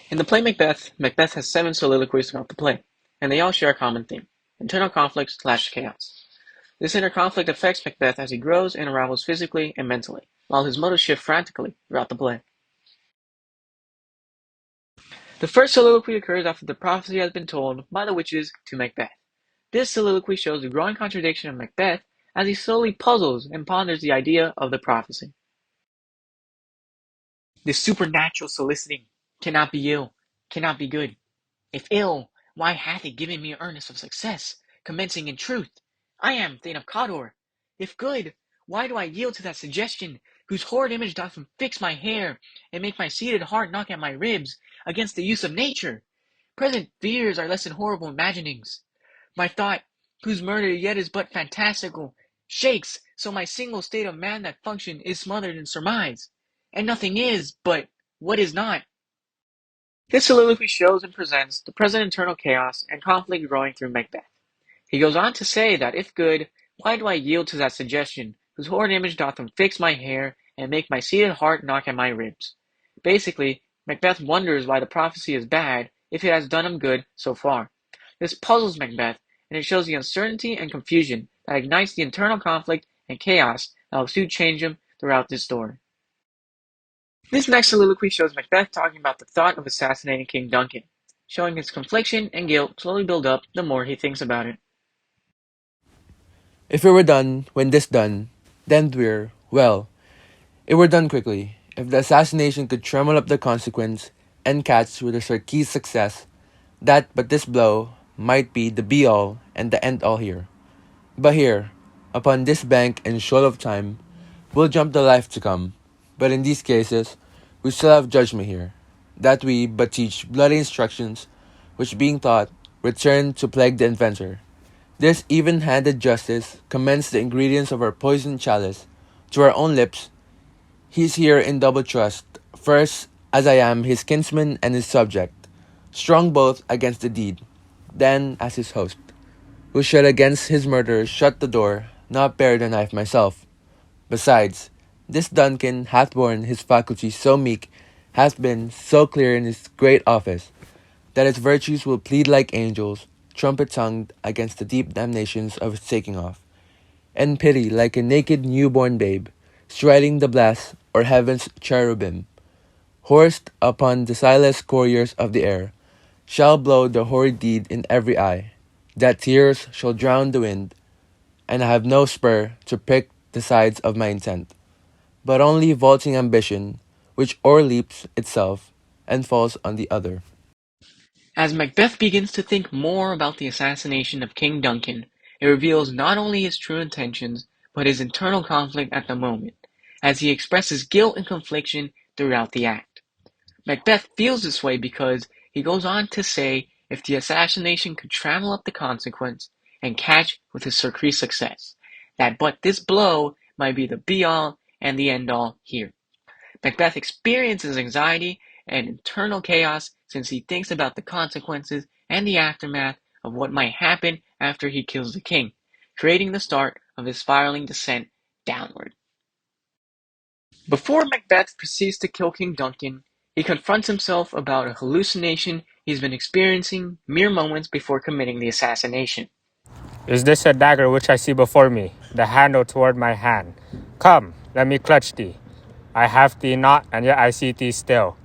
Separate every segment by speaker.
Speaker 1: In the play Macbeth, Macbeth has 7 soliloquies throughout the play, and they all share a common theme: internal conflict/chaos. This inner conflict affects Macbeth as he grows and unravels physically and mentally, while his motives shift frantically throughout the play. The first soliloquy occurs after the prophecy has been told by the witches to Macbeth. This soliloquy shows the growing contradiction of Macbeth as he slowly puzzles and ponders the idea of the prophecy. This supernatural soliciting cannot be ill, cannot be good. If ill, why hath he given me earnest of success, commencing in truth? I am Thane of Cawdor. If good, why do I yield to that suggestion, whose horrid image doth fix my hair, and make my seated heart knock at my ribs, against the use of nature? Present fears are less than horrible imaginings. My thought, whose murder yet is but fantastical, shakes, so my single state of man that function is smothered in surmise, and nothing is, but what is not. This soliloquy shows and presents the present internal chaos and conflict growing through Macbeth. He goes on to say that if good, why do I yield to that suggestion, whose horrid image doth fix my hair, and make my seated heart knock at my ribs? Basically, Macbeth wonders why the prophecy is bad if it has done him good so far. This puzzles Macbeth, and it shows the uncertainty and confusion that ignites the internal conflict and chaos that will soon change him throughout this story. This next soliloquy shows Macbeth talking about the thought of assassinating King Duncan, showing his confliction and guilt slowly build up the more he thinks about it.
Speaker 2: If it were done when this done, then well, it were done quickly. If the assassination could tremble up the consequence, and catch with a Sarkis success, that but this blow might be the be-all and the end-all here. But here, upon this bank and shoal of time, we'll jump the life to come. But in these cases, we still have judgment here, that we but teach bloody instructions, which being taught, return to plague the inventor. This even-handed justice commends the ingredients of our poisoned chalice to our own lips. He's here in double trust, first as I am his kinsman and his subject, strong both against the deed, then as his host, who should against his murderers shut the door, not bear the knife myself. Besides, this Duncan hath borne his faculties so meek, hath been so clear in his great office, that his virtues will plead like angels, trumpet-tongued against the deep damnations of his taking off, and pity like a naked new-born babe, striding the blast or heaven's cherubim, horsed upon the silent couriers of the air, shall blow the horrid deed in every eye, that tears shall drown the wind, and I have no spur to prick the sides of my intent, but only vaulting ambition, which o'erleaps itself and falls on the other.
Speaker 1: As Macbeth begins to think more about the assassination of King Duncan, it reveals not only his true intentions, but his internal conflict at the moment, as he expresses guilt and confliction throughout the act. Macbeth feels this way because he goes on to say if the assassination could travel up the consequence and catch with his surprise success, that but this blow might be the be-all and the end-all here. Macbeth experiences anxiety and internal chaos since he thinks about the consequences and the aftermath of what might happen after he kills the king, creating the start of his spiraling descent downward. Before Macbeth proceeds to kill King Duncan, he confronts himself about a hallucination he's been experiencing mere moments before committing the assassination.
Speaker 3: Is this a dagger which I see before me, the handle toward my hand? Come, let me clutch thee. I have thee not, and yet I see thee still.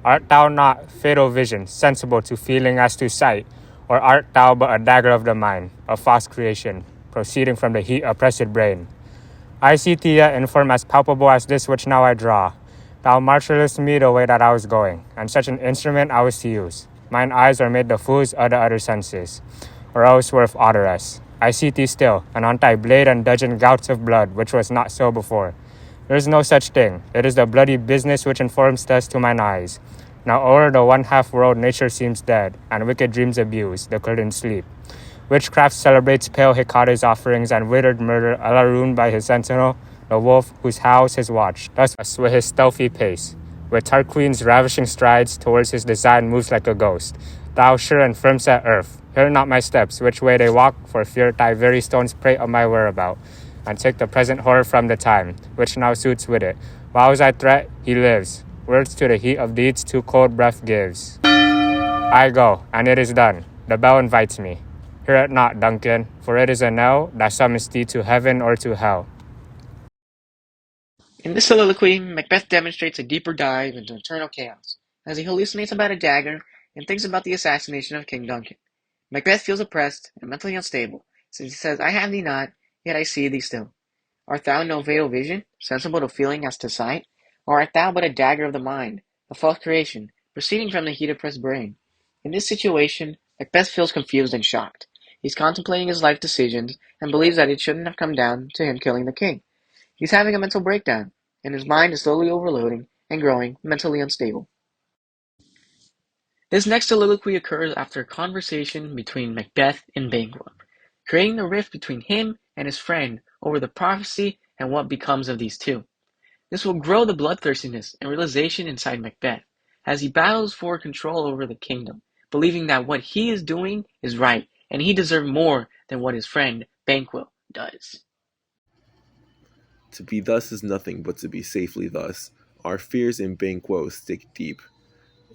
Speaker 3: Art thou not, fatal vision, sensible to feeling as to sight, or art thou but a dagger of the mind, a false creation, proceeding from the heat oppressed brain? I see thee yet in form as palpable as this which now I draw. Thou marshallest me the way that I was going, and such an instrument I was to use. Mine eyes are made the fools of the other senses, or else were of odorous. I see thee still, and on thy blade and dudgeon gouts of blood, which was not so before. There is no such thing. It is the bloody business which informs thus to mine eyes. Now o'er the one-half world nature seems dead, and wicked dreams abuse, the curtained sleep. Witchcraft celebrates pale Hecate's offerings, and withered murder alarumed by his sentinel, the wolf whose howls his watch, thus with his stealthy pace. With Tarquin's ravishing strides, towards his design moves like a ghost. Thou sure and firm set earth, hear not my steps, which way they walk, for fear thy very stones prate on my whereabout, and take the present horror from the time, which now suits with it. While as I threat, he lives. words to the heat of deeds too cold breath gives. I go, and it is done. The bell invites me. Hear it not, Duncan, for it is a knell that summons thee to heaven or to hell.
Speaker 1: In this soliloquy, Macbeth demonstrates a deeper dive into internal chaos, as he hallucinates about a dagger and thinks about the assassination of King Duncan. Macbeth feels oppressed and mentally unstable, since he says, I have thee not, yet I see thee still. Art thou no veiled vision, sensible to feeling as to sight? Or art thou but a dagger of the mind, a false creation, proceeding from the heat-oppressed brain? In this situation, Macbeth feels confused and shocked. He's contemplating his life decisions and believes that it shouldn't have come down to him killing the king. He's having a mental breakdown, and his mind is slowly overloading and growing mentally unstable. This next soliloquy occurs after a conversation between Macbeth and Banquo, creating a rift between him and his friend over the prophecy and what becomes of these two. This will grow the bloodthirstiness and realization inside Macbeth, as he battles for control over the kingdom, believing that what he is doing is right, and he deserves more than what his friend Banquo does.
Speaker 4: To be thus is nothing but to be safely thus. Our fears in Banquo stick deep,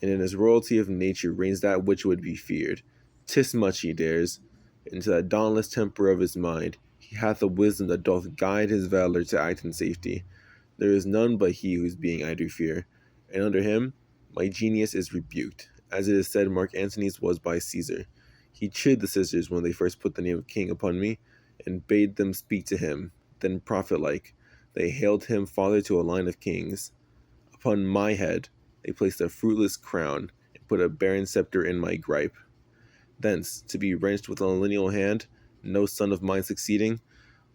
Speaker 4: and in his royalty of nature reigns that which would be feared. 'Tis much he dares. Into that dauntless temper of his mind, he hath a wisdom that doth guide his valour to act in safety. There is none but he whose being I do fear, and under him my genius is rebuked, as it is said Mark Antony's was by Caesar. He chid the sisters when they first put the name of king upon me, and bade them speak to him. Then prophet-like, they hailed him father to a line of kings. Upon my head they placed a fruitless crown, and put a barren sceptre in my gripe. Thence, to be wrenched with a lineal hand, no son of mine succeeding,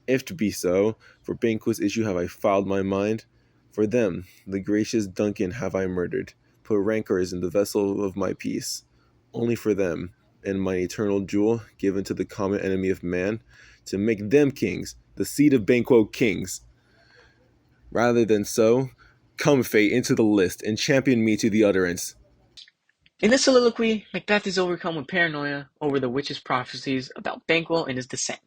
Speaker 4: if to be so, for Banquo's issue have I filed my mind. For them, the gracious Duncan have I murdered, put rancours in the vessel of my peace. Only for them, and mine eternal jewel, given to the common enemy of man, to make them kings, the seed of Banquo kings. Rather than so, come fate into the list, and champion me to the utterance.
Speaker 1: In this soliloquy, Macbeth is overcome with paranoia over the witch's prophecies about Banquo and his descendants.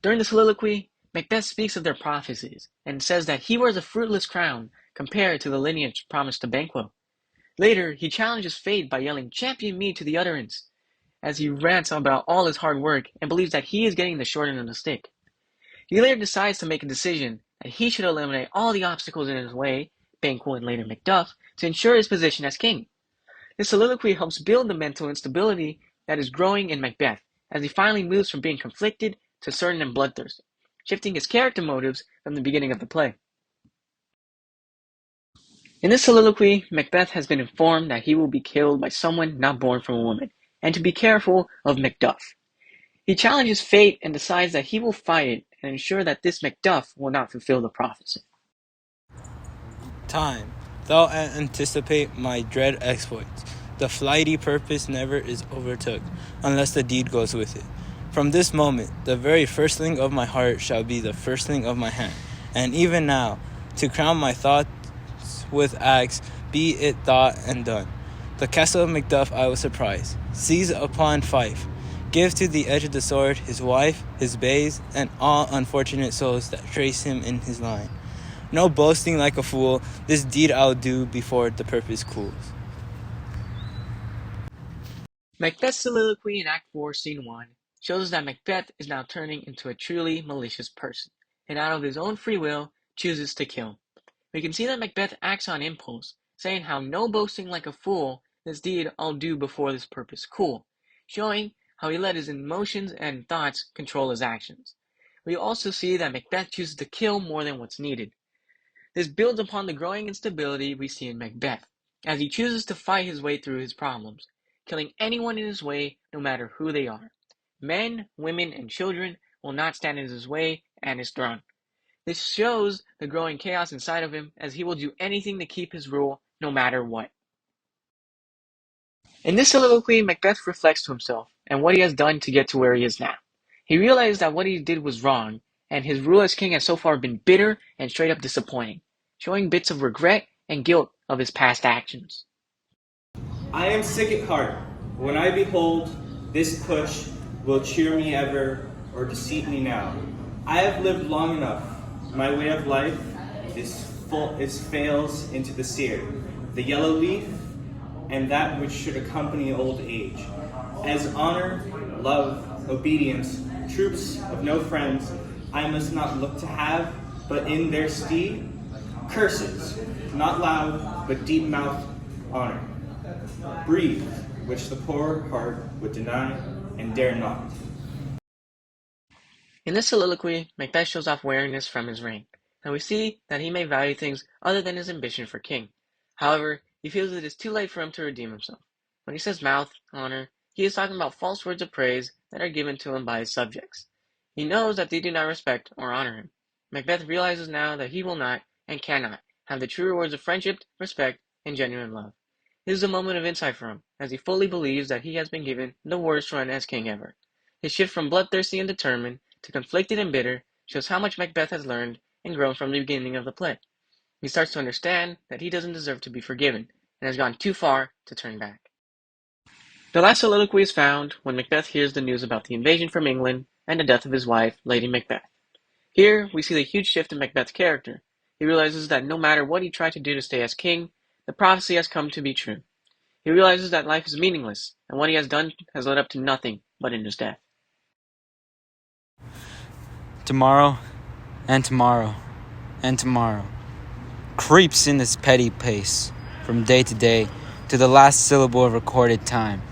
Speaker 1: During the soliloquy, Macbeth speaks of their prophecies and says that he wears a fruitless crown compared to the lineage promised to Banquo. Later, he challenges fate by yelling, "Champion me to the utterance," as he rants about all his hard work and believes that he is getting the short end of the stick. He later decides to make a decision that he should eliminate all the obstacles in his way, Banquo and later Macduff, to ensure his position as king. This soliloquy helps build the mental instability that is growing in Macbeth, as he finally moves from being conflicted to certain and bloodthirsty, shifting his character motives from the beginning of the play. In this soliloquy, Macbeth has been informed that he will be killed by someone not born from a woman, and to be careful of Macduff. He challenges fate and decides that he will fight it and ensure that this Macduff will not fulfill the prophecy.
Speaker 5: Time, thou anticipate my dread exploits. The flighty purpose never is overtook, unless the deed goes with it. From this moment, the very firstling of my heart shall be the firstling of my hand. And even now, to crown my thoughts with acts, be it thought and done. The castle of Macduff I will surprise, seize upon Fife, give to the edge of the sword his wife, his babes, and all unfortunate souls that trace him in his line. No boasting like a fool, this deed I'll do before the purpose cools.
Speaker 1: Macbeth's soliloquy in Act 4, Scene 1 shows us that Macbeth is now turning into a truly malicious person, and out of his own free will, chooses to kill. We can see that Macbeth acts on impulse, saying how no boasting like a fool, this deed I'll do before this purpose cool, showing how he let his emotions and thoughts control his actions. We also see that Macbeth chooses to kill more than what's needed. This builds upon the growing instability we see in Macbeth, as he chooses to fight his way through his problems, killing anyone in his way no matter who they are. Men, women, and children will not stand in his way and his throne. This shows the growing chaos inside of him, as he will do anything to keep his rule no matter what. In this soliloquy, Macbeth reflects to himself and what he has done to get to where he is now. He realized that what he did was wrong, and his rule as king has so far been bitter and straight up disappointing, showing bits of regret and guilt of his past actions.
Speaker 6: I am sick at heart when I behold this push will cheer me ever or deceit me now. I have lived long enough. My way of life is fails into the seer. the yellow leaf, and that which should accompany old age. As honor, love, obedience, troops of no friends, I must not look to have, but in their stead, curses, not loud, but deep-mouthed honor. Breathe, which the poor heart would deny and dare not.
Speaker 1: In this soliloquy, Macbeth shows off wariness from his reign, and we see that he may value things other than his ambition for king. However, he feels it is too late for him to redeem himself. When he says mouth, honor, he is talking about false words of praise that are given to him by his subjects. He knows that they do not respect or honor him. Macbeth realizes now that he will not and cannot have the true rewards of friendship, respect, and genuine love. This is a moment of insight for him, as he fully believes that he has been given the worst run as king ever. His shift from bloodthirsty and determined to conflicted and bitter shows how much Macbeth has learned and grown from the beginning of the play. He starts to understand that he doesn't deserve to be forgiven and has gone too far to turn back. The last soliloquy is found when Macbeth hears the news about the invasion from England and the death of his wife, Lady Macbeth. Here, we see the huge shift in Macbeth's character. He realizes that no matter what he tried to do to stay as king, the prophecy has come to be true. He realizes that life is meaningless, and what he has done has led up to nothing but in his death.
Speaker 5: Tomorrow, and tomorrow, and tomorrow creeps in this petty pace from day to day to the last syllable of recorded time,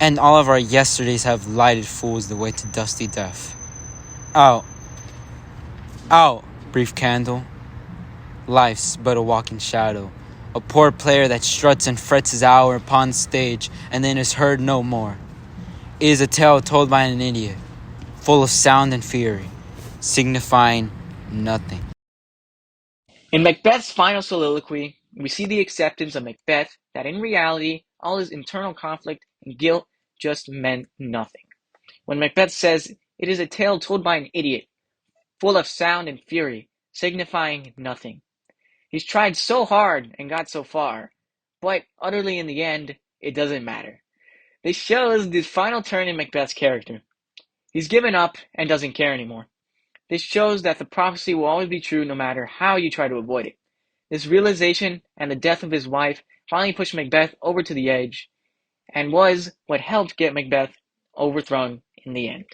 Speaker 5: and all of our yesterdays have lighted fools the way to dusty death. Out, out, brief candle. Life's but a walking shadow, a poor player that struts and frets his hour upon stage and then is heard no more. It is a tale told by an idiot, full of sound and fury, signifying nothing.
Speaker 1: In Macbeth's final soliloquy, we see the acceptance of Macbeth that in reality, all his internal conflict and guilt just meant nothing. When Macbeth says, "It is a tale told by an idiot, full of sound and fury, signifying nothing." He's tried so hard and got so far, but utterly in the end, it doesn't matter. This shows the final turn in Macbeth's character. He's given up and doesn't care anymore. This shows that the prophecy will always be true no matter how you try to avoid it. This realization and the death of his wife finally pushed Macbeth over to the edge and was what helped get Macbeth overthrown in the end.